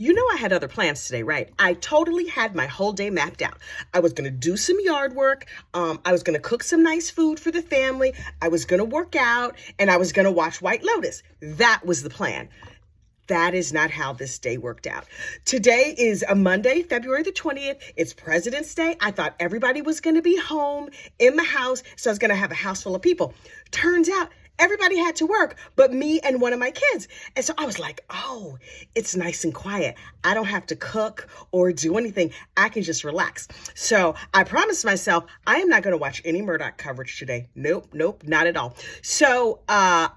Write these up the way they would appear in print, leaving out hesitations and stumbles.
You know I had other plans today, right? I totally had my whole day mapped out. I was going to do some yard work. I was going to cook some nice food for the family. I was going to work out, and I was going to watch White Lotus. That was the plan. That is not how this day worked out. Today is a Monday, February the 20th. It's President's Day. I thought everybody was going to be home in my house, so I was going to have a house full of people. Turns out everybody had to work but me and one of my kids. And so I was like, oh, it's nice and quiet. I don't have to cook or do anything. I can just relax. So I promised myself I am not going to watch any Murdaugh coverage today. Nope, not at all. So I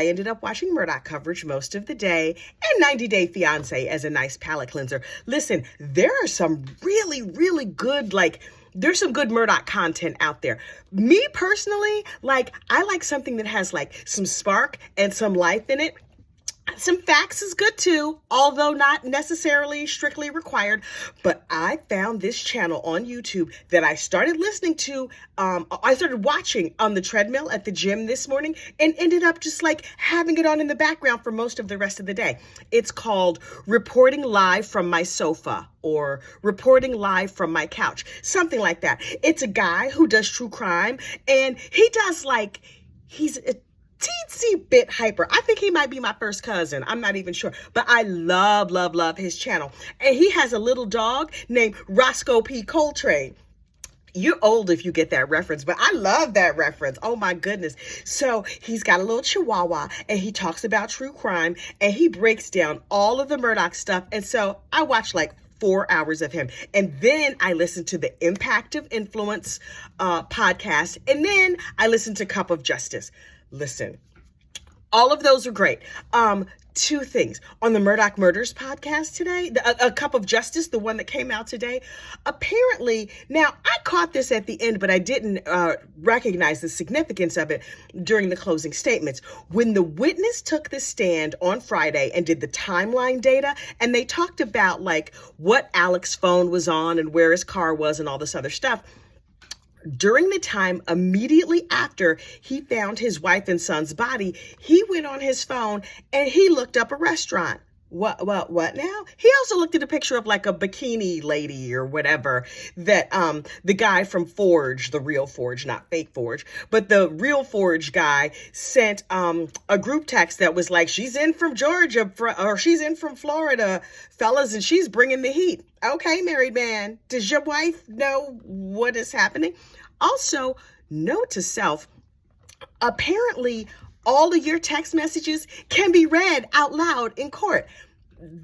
ended up watching Murdaugh coverage most of the day and 90 Day Fiancé as a nice palate cleanser. Listen, there are some really good, there's some good Murdaugh content out there. Me personally, I like something that has some spark and some life in it. Some facts is good too, although not necessarily strictly required. But I found this channel on YouTube that I started listening to. I started watching on the treadmill at the gym this morning and ended up just having it on in the background for most of the rest of the day. It's called Reporting Live from My Sofa or Reporting Live from My Couch, something like that. It's a guy who does true crime, and he does he's a teensy bit hyper. I think he might be my first cousin. I'm not even sure. But I love his channel. And he has a little dog named Roscoe P. Coltrane. You're old if you get that reference, but I love that reference. Oh my goodness. So he's got a little chihuahua and he talks about true crime and he breaks down all of the Murdaugh stuff. And so I watched 4 hours of him. And then I listened to the Impact of Influence podcast. And then I listened to Cup of Justice. Listen, all of those are great. Two things. On the Murdaugh Murders podcast today, a Cup of Justice, the one that came out today, apparently, now I caught this at the end, but I didn't recognize the significance of it during the closing statements. When the witness took the stand on Friday and did the timeline data, and they talked about what Alex's phone was on and where his car was and all this other stuff, during the time immediately after he found his wife and son's body, he went on his phone and he looked up a restaurant. What now? He also looked at a picture of a bikini lady or whatever that the guy from Forge, the real Forge, not fake Forge, but the real Forge guy sent a group text that was she's in from Georgia or she's in from Florida, fellas, and she's bringing the heat. Okay, married man, does your wife know what is happening? Also, note to self, apparently all of your text messages can be read out loud in court.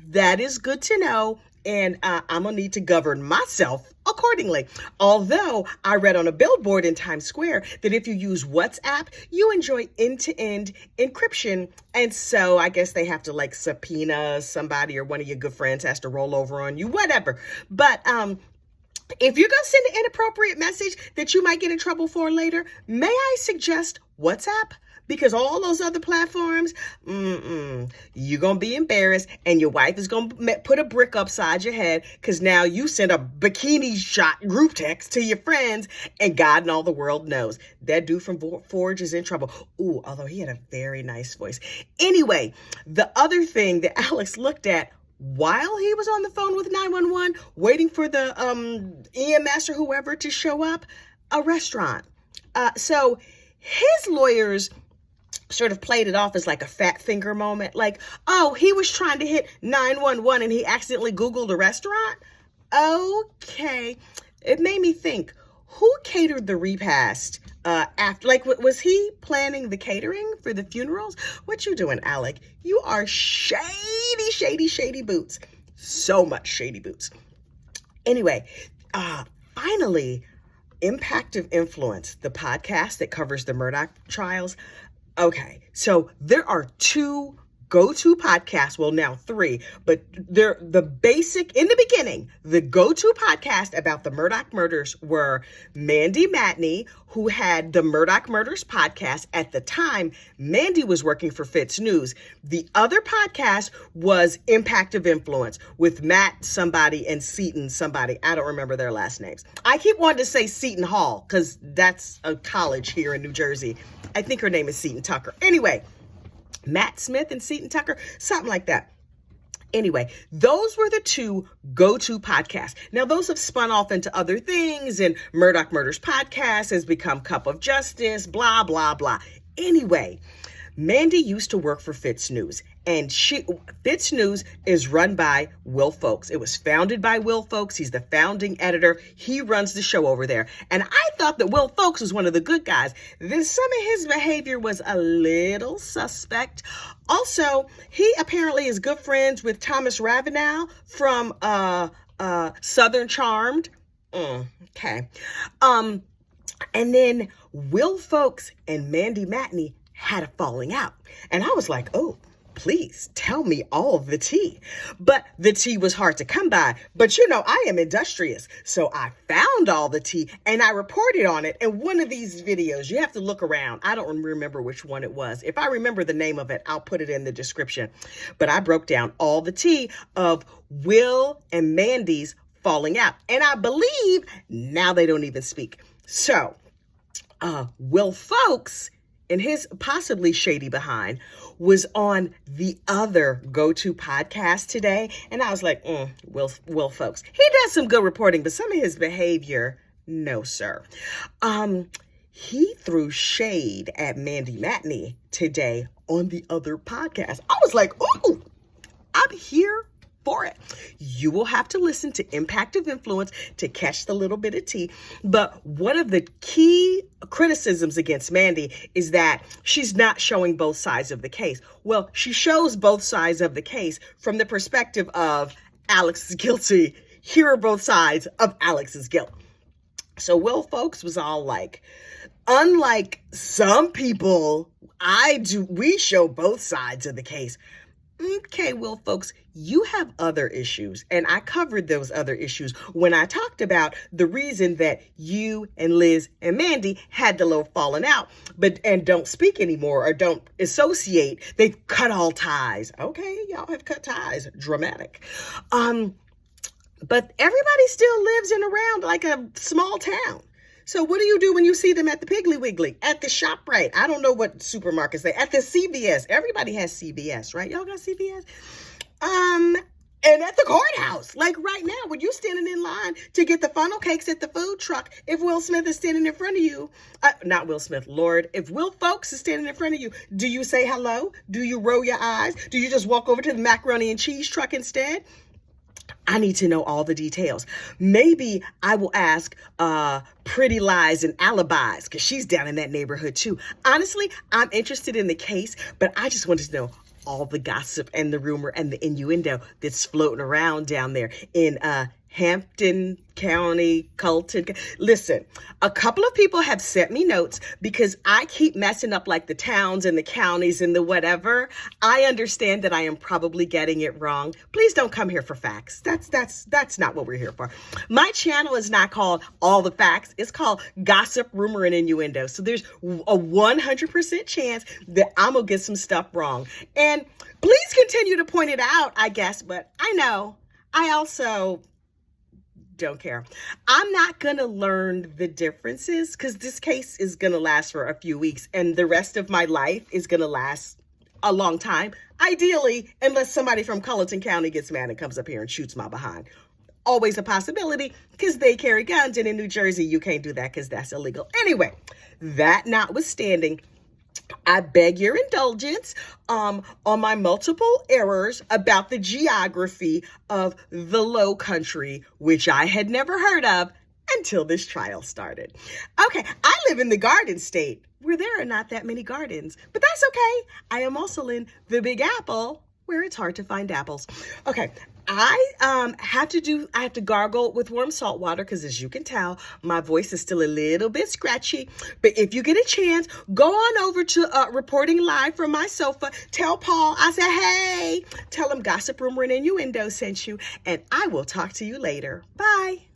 That is good to know, and I'm going to need to govern myself accordingly. Although I read on a billboard in Times Square that if you use WhatsApp, you enjoy end-to-end encryption. And so I guess they have to subpoena somebody or one of your good friends has to roll over on you, whatever. But if you're going to send an inappropriate message that you might get in trouble for later, may I suggest WhatsApp? Because all those other platforms, you're going to be embarrassed and your wife is going to put a brick upside your head because now you sent a bikini shot group text to your friends and God and all the world knows. That dude from Forge is in trouble. Ooh, although he had a very nice voice. Anyway, the other thing that Alex looked at while he was on the phone with 911, waiting for the EMS or whoever to show up, a restaurant. So his lawyers sort of played it off as a fat finger moment. Oh, he was trying to hit 911 and he accidentally Googled a restaurant? Okay. It made me think, who catered the repast after? Was he planning the catering for the funerals? What you doing, Alec? You are shady boots. So much shady boots. Anyway, finally, Impact of Influence, the podcast that covers the Murdaugh trials. Okay, so there are two go-to podcasts, well now three, but they're the basic, in the beginning, the go-to podcast about the Murdaugh murders were Mandy Matney, who had the Murdaugh Murders podcast. At the time, Mandy was working for Fitz News. The other podcast was Impact of Influence with Matt somebody and Seton somebody. I don't remember their last names. I keep wanting to say Seton Hall because that's a college here in New Jersey. I think her name is Seton Tucker. Anyway, Matt Smith and Seton Tucker, something like that. Anyway, those were the two go-to podcasts. Now, those have spun off into other things, and Murdaugh Murders podcast has become Cup of Justice, blah, blah, blah. Anyway, Mandy used to work for Fitz News, and Fitz News is run by Will Folks. It was founded by Will Folks. He's the founding editor. He runs the show over there. And I thought that Will Folks was one of the good guys. Then some of his behavior was a little suspect. Also, he apparently is good friends with Thomas Ravenel from Southern Charmed. Okay. And then Will Folks and Mandy Matney had a falling out. And I was like, oh, please tell me all of the tea. But the tea was hard to come by. But you know, I am industrious. So I found all the tea and I reported on it. And one of these videos, you have to look around. I don't remember which one it was. If I remember the name of it, I'll put it in the description. But I broke down all the tea of Will and Mandy's falling out. And I believe now they don't even speak. So Will Folks and his possibly shady behind was on the other go-to podcast today. And I was like, Will Folks. He does some good reporting, but some of his behavior, no, sir. He threw shade at Mandy Matney today on the other podcast. I was like, oh, I'm here for it. You will have to listen to Impact of Influence to catch the little bit of tea. But one of the key criticisms against Mandy is that she's not showing both sides of the case. Well, she shows both sides of the case from the perspective of Alex is guilty. Here are both sides of Alex's guilt. So Will Folks was all like, unlike some people, we show both sides of the case. Okay, Will Folks, you have other issues, and I covered those other issues when I talked about the reason that you and Liz and Mandy had the little falling out, and don't speak anymore or don't associate. They've cut all ties. Okay, y'all have cut ties. Dramatic. But everybody still lives in around like a small town. So what do you do when you see them at the Piggly Wiggly, at the ShopRite? I don't know what supermarkets they, at the CVS. Everybody has CVS, right? Y'all got CVS? And at the courthouse, like right now, when you're standing in line to get the funnel cakes at the food truck, if Will Smith is standing in front of you, not Will Smith, Lord, if Will Folks is standing in front of you, do you say hello? Do you roll your eyes? Do you just walk over to the macaroni and cheese truck instead? I need to know all the details. Maybe I will ask Pretty Lies and Alibis, because she's down in that neighborhood too. Honestly, I'm interested in the case, but I just wanted to know all the gossip and the rumor and the innuendo that's floating around down there in Hampton County, Colton. Listen, a couple of people have sent me notes because I keep messing up like the towns and the counties and the whatever. I understand that I am probably getting it wrong. Please don't come here for facts. That's not what we're here for. My channel is not called All the Facts. It's called Gossip, Rumor, and Innuendo. So there's a 100% chance that I'm going to get some stuff wrong. And please continue to point it out, I guess. But I know I also don't care. I'm not going to learn the differences because this case is going to last for a few weeks and the rest of my life is going to last a long time. Ideally, unless somebody from Colleton County gets mad and comes up here and shoots my behind. Always a possibility because they carry guns, and in New Jersey, you can't do that because that's illegal. Anyway, that notwithstanding, I beg your indulgence on my multiple errors about the geography of the Low Country, which I had never heard of until this trial started. Okay, I live in the Garden State, where there are not that many gardens, but that's okay. I am also in the Big Apple, where it's hard to find apples. Okay, I have to gargle with warm salt water because, as you can tell, my voice is still a little bit scratchy. But if you get a chance, go on over to Reporting Live from my sofa. Tell Paul I said, hey. Tell him Gossip, Rumor, and Innuendo sent you. And I will talk to you later. Bye.